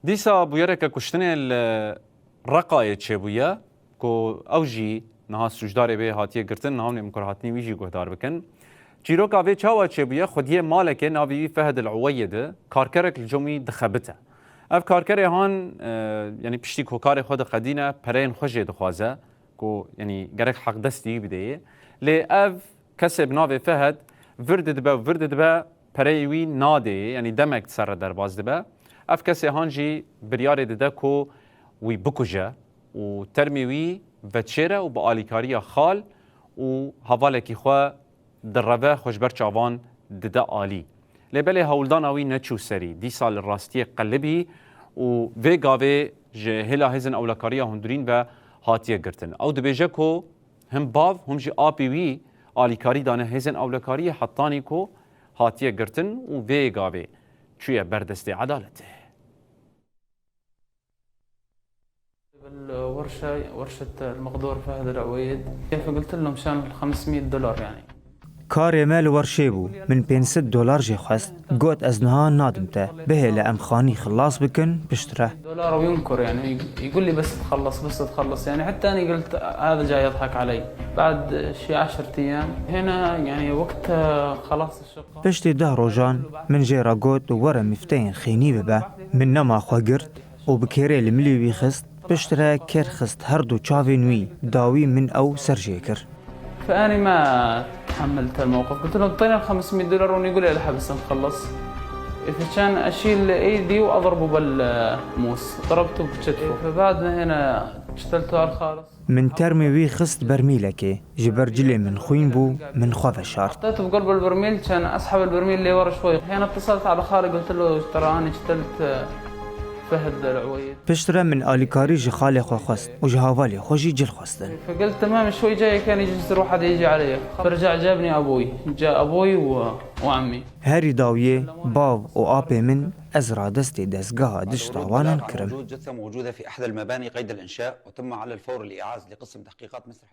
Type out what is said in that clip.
دیسا بویره که کشتن رقای چه بویه که اوجی نها سوجدار به هاتیه گرتن نها نمیکر هاتنی ویجی گهدار بکن چیرو کاوی چاوا چه بویه خودیه مالک ناوی فهد العویده کارکرک الجومی دخبته اف کارکر هان یعنی پشتی کو کار خود قدینه پرین خوشی دخوازه کو یعنی گرک حق دستی بدهیه لی اف کسب ناوی فهد ورد دبا پریوی ناده یعنی دمک سر در باز دبا اف کسی هانجی بریار دده کو وی بکوجه و ترمیوی و چیره و با آلیکاری خال و حوالکی خواه در روه خوشبر چاوان دده آلی لبله هولدان اوی نچو سری دی سال راستی قلبی و وی گاوه جه هلا هزن اولاکاری هندرین و هاتیه گرتن او دبیجه کو هم باو هم جی آبی وی آلیکاری دانه هزن اولاکاری حطانی کو هاتیه گرتن و وی گاوه چویه بردست عدالته ورشة المقدور فهد العويد كيف قلت لهم شان $500 يعني کار مال ورشه بو من $500 جي خواست قوت ازنها نادمته به لأم خاني خلاص بكن بشتره $1 وينكر يعني يقول لي بس تخلص يعني حتى أنا قلت هذا جاي يضحك علي بعد شي 10 أيام هنا يعني وقت خلاص الشقة بشتي ده روجان من جيرا قوت ورا مفتين خيني ببا من نما خوا قرت وبكيري المليوي خست بشتره كير خست هردو چاوي نوي داوي من أو سرجيكر فأنا ما تحملت الموقف قلت له اعطينا $500 ونقول لي لحد بس نخلص فكان أشيل إيدي وأضربه بالموس ضربته بكتفه فبعدنا هنا اشتلته على الخالص من ترمي وي خست برميلكي جبرجلي من خوين بو من خوف الشارت حطيته بقلب البرميل كان أسحب البرميل اللي ورا شوي أنا اتصلت على خالي قلت له ترى أنا اشتلت فهد العويد بشتره من آليكاري جي خالي خوا خست وجهاوالي خوشي جل خستن فقلت تمام شوي جاي كان يجي يروح حد يجي علي فرجع جابني أبوي جاء أبوي وعمي هاري داوية باو وآبي من أزرع دستي دسقها دش طاوانا كرم وجود جثة موجودة في أحد المباني قيد الإنشاء وتم على الفور الإيعاز لقسم تحقيقات مصر